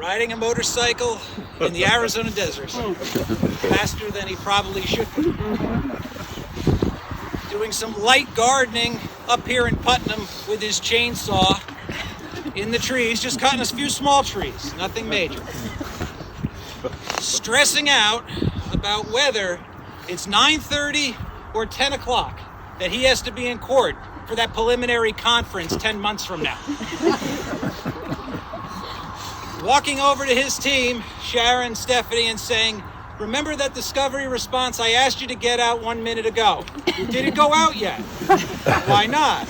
riding a motorcycle in the Arizona desert, faster than he probably should be. Doing some light gardening up here in Putnam with his chainsaw in the trees, just cutting a few small trees, nothing major. Stressing out about whether it's 9:30 or 10 o'clock that he has to be in court for that preliminary conference 10 months from now. Walking over to his team, Sharon, Stephanie, and saying, remember that discovery response I asked you to get out 1 minute ago? Did it go out yet? Why not?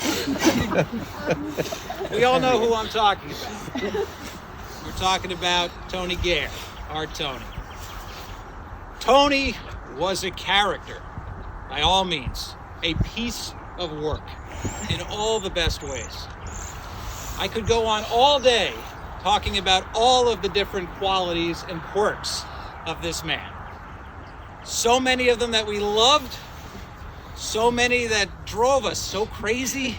We all know who I'm talking about. We're talking about Tony Gair, our Tony. Tony was a character, by all means, a piece of work in all the best ways. I could go on all day talking about all of the different qualities and quirks of this man. So many of them that we loved, so many that drove us so crazy,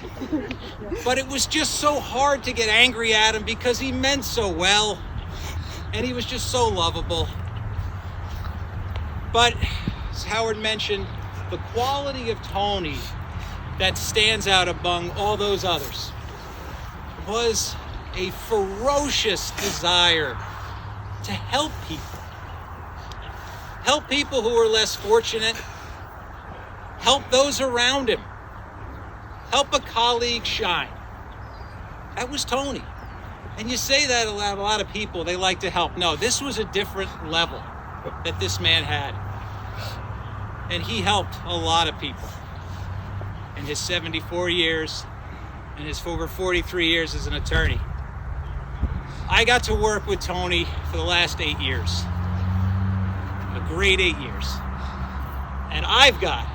but it was just so hard to get angry at him because he meant so well, and he was just so lovable. But, as Howard mentioned, the quality of Tony that stands out among all those others was a ferocious desire to help people. Help people who are less fortunate. Help those around him. Help a colleague shine. That was Tony. And you say that a lot of people, they like to help. No, this was a different level that this man had. And he helped a lot of people in his 74 years and his over 43 years as an attorney. I got to work with Tony for the last 8 years. A great 8 years. And I've got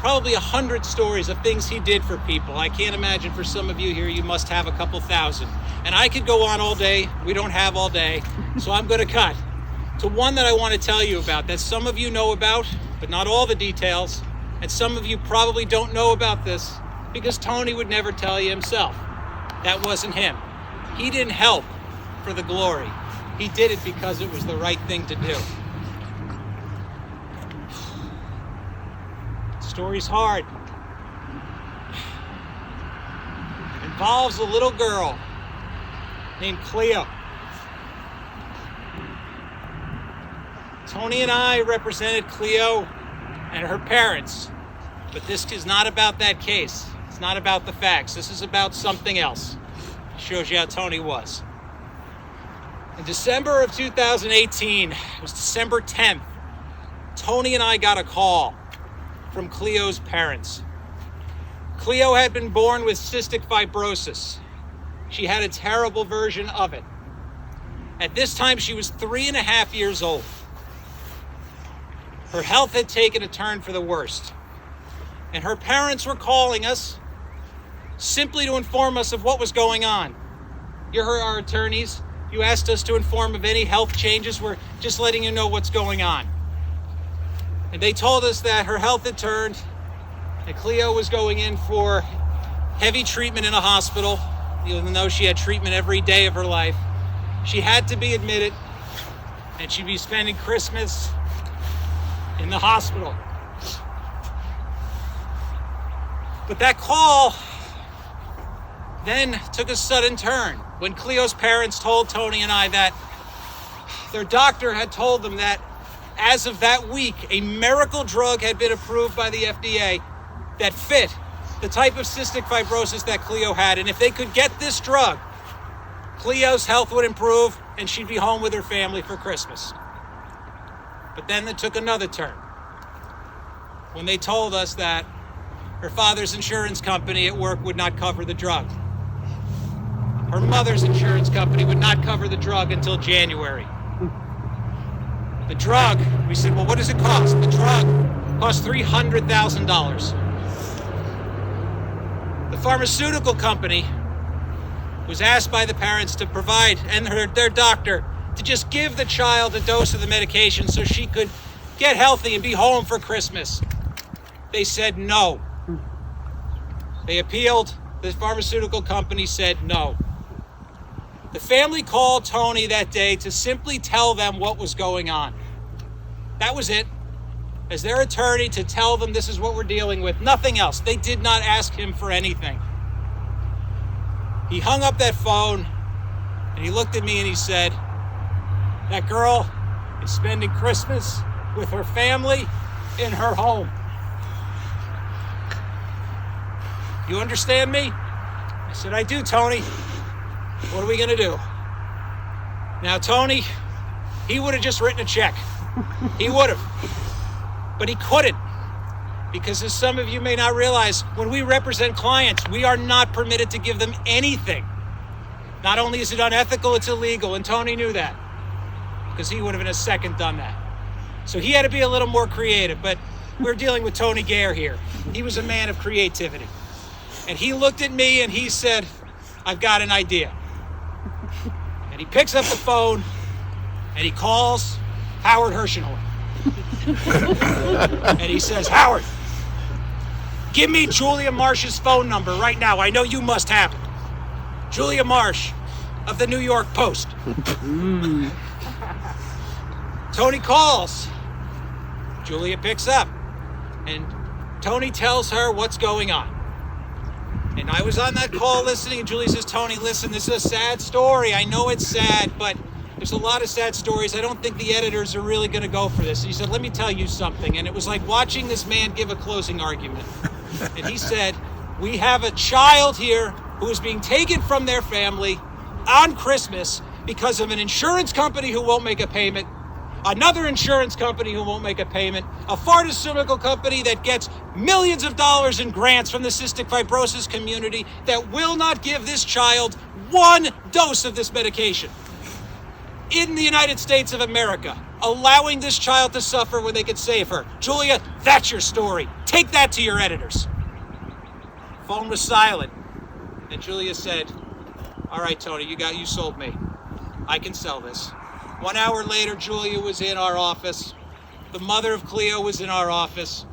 probably 100 stories of things he did for people. I can't imagine for some of you here, you must have a couple thousand. And I could go on all day. We don't have all day. So I'm going to cut to one that I want to tell you about that some of you know about, but not all the details. And some of you probably don't know about this because Tony would never tell you himself. That wasn't him. He didn't help for the glory. He did it because it was the right thing to do. The story's hard. It involves a little girl named Cleo. Tony and I represented Cleo and her parents, but this is not about that case. It's not about the facts. This is about something else. It shows you how Tony was. In December of 2018, it was December 10th, Tony and I got a call from Cleo's parents. Cleo had been born with cystic fibrosis. She had a terrible version of it. At this time, she was 3.5 years old. Her health had taken a turn for the worst. And her parents were calling us simply to inform us of what was going on. You're our attorneys. You asked us to inform of any health changes. We're just letting you know what's going on. And they told us that her health had turned, and Cleo was going in for heavy treatment in a hospital, even though she had treatment every day of her life. She had to be admitted, and she'd be spending Christmas in the hospital. But that call then took a sudden turn when Cleo's parents told Tony and I that their doctor had told them that as of that week, a miracle drug had been approved by the FDA that fit the type of cystic fibrosis that Cleo had. And if they could get this drug, Cleo's health would improve and she'd be home with her family for Christmas. But then it took another turn when they told us that her father's insurance company at work would not cover the drug. Her mother's insurance company would not cover the drug until January. The drug, we said, well, what does it cost? The drug cost $300,000. The pharmaceutical company was asked by the parents to provide, and their doctor, to just give the child a dose of the medication so she could get healthy and be home for Christmas. They said no. They appealed. The pharmaceutical company said no. The family called Tony that day to simply tell them what was going on. That was it. As their attorney, to tell them this is what we're dealing with, nothing else. They did not ask him for anything. He hung up that phone and he looked at me and he said, that girl is spending Christmas with her family in her home. You understand me? I said, I do, Tony. What are we gonna do? Now, Tony, he would have just written a check. He would have. But he couldn't. Because as some of you may not realize, when we represent clients, we are not permitted to give them anything. Not only is it unethical, it's illegal, and Tony knew that. Because he would have in a second done that. So he had to be a little more creative, but we're dealing with Tony Gair here. He was a man of creativity. And he looked at me and he said, I've got an idea. And he picks up the phone and he calls Howard Hershenhorn. And he says, Howard, give me Julia Marsh's phone number right now. I know you must have it. Julia Marsh of the New York Post. Tony calls. Julia picks up. And Tony tells her what's going on. And I was on that call listening, and Julia says, Tony, listen, this is a sad story. I know it's sad, but there's a lot of sad stories. I don't think the editors are really going to go for this. And he said, let me tell you something. And it was like watching this man give a closing argument. And he said, we have a child here who is being taken from their family on Christmas because of an insurance company who won't make a payment, another insurance company who won't make a payment, a pharmaceutical company that gets millions of dollars in grants from the cystic fibrosis community that will not give this child one dose of this medication. In the United States of America, allowing this child to suffer when they could save her. Julia, that's your story. Take that to your editors. Phone was silent. And Julia said, all right, Tony, you sold me. I can sell this. 1 hour later, Julia was in our office. The mother of Cleo was in our office.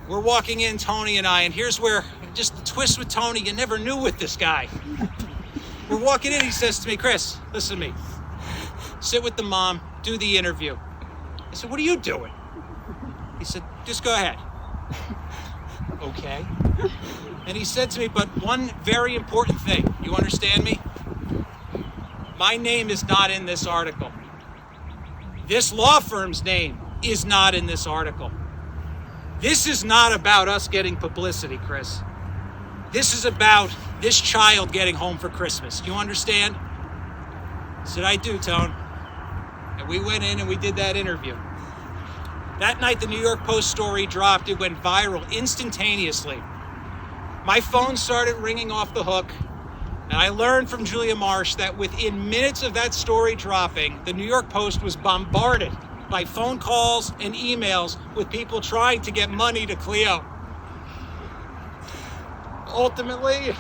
We're walking in, Tony and I, and here's where, just the twist with Tony, you never knew with this guy. We're walking in, he says to me, Chris, listen to me. Sit with the mom, do the interview. I said, what are you doing? He said, just go ahead. Okay. And he said to me, but one very important thing, you understand me? My name is not in this article. This law firm's name is not in this article. This is not about us getting publicity, Chris. This is about this child getting home for Christmas. You understand? I said, I do, Tone. And we went in and we did that interview. That night, the New York Post story dropped. It went viral instantaneously. My phone started ringing off the hook. And I learned from Julia Marsh that within minutes of that story dropping, the New York Post was bombarded by phone calls and emails with people trying to get money to Cleo. Ultimately,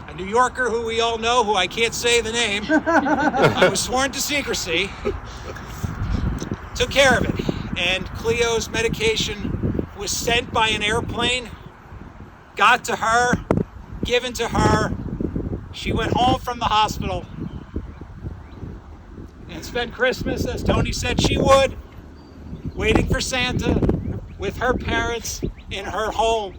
a New Yorker who we all know, who I can't say the name, I was sworn to secrecy, took care of it. And Cleo's medication was sent by an airplane, got to her, given to her. She went home from the hospital and spent Christmas, as Tony said she would, waiting for Santa with her parents in her home.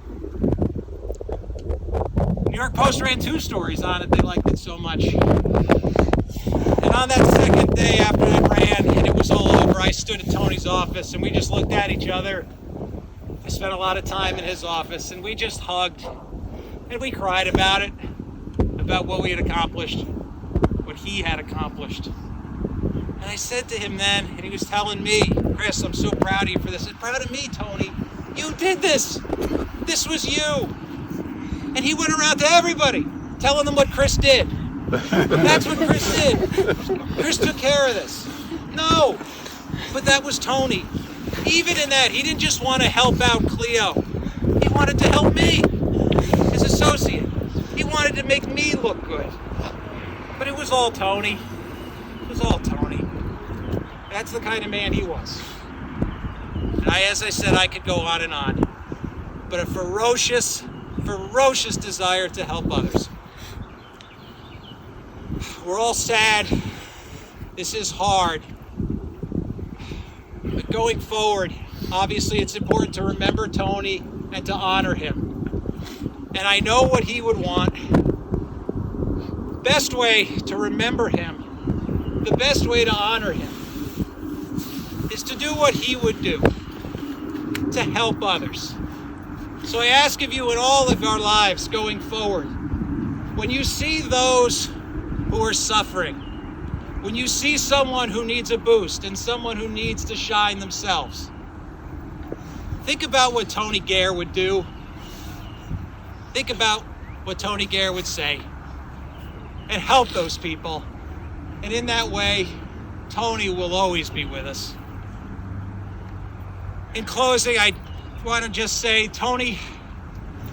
New York Post ran 2 stories on it. They liked it so much. And on that second day after it ran and it was all over, I stood at Tony's office and we just looked at each other. I spent a lot of time in his office and we just hugged and we cried about it. About what we had accomplished, what he had accomplished. And I said to him then, and he was telling me, Chris, I'm so proud of you for this. I said, proud of me, Tony. You did this. This was you. And he went around to everybody, telling them what Chris did. That's what Chris did. Chris took care of this. No, but that was Tony. Even in that, he didn't just want to help out Cleo. He wanted to help me, his associate. He wanted to make me look good. But it was all Tony. It was all Tony. That's the kind of man he was. And as I said, I could go on and on. But a ferocious desire to help others. We're all sad. This is hard. But going forward, obviously it's important to remember Tony and to honor him. And I know what he would want. The best way to remember him, the best way to honor him, is to do what he would do, to help others. So I ask of you in all of our lives going forward, when you see those who are suffering, when you see someone who needs a boost and someone who needs to shine themselves, think about what Tony Gair would do. Think about what Tony Gair would say and help those people. And in that way, Tony will always be with us. In closing, I want to just say, Tony,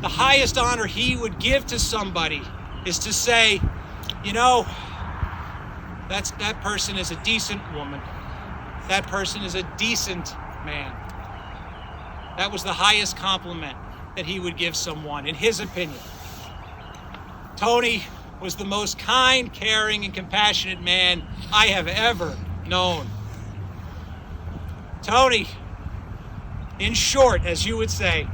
the highest honor he would give to somebody is to say, you know, that person is a decent woman. That person is a decent man. That was the highest compliment that he would give someone, in his opinion. Tony was the most kind, caring, and compassionate man I have ever known. Tony, in short, as you would say,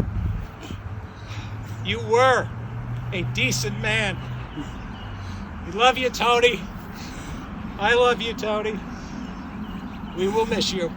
you were a decent man. We love you, Tony. I love you, Tony. We will miss you.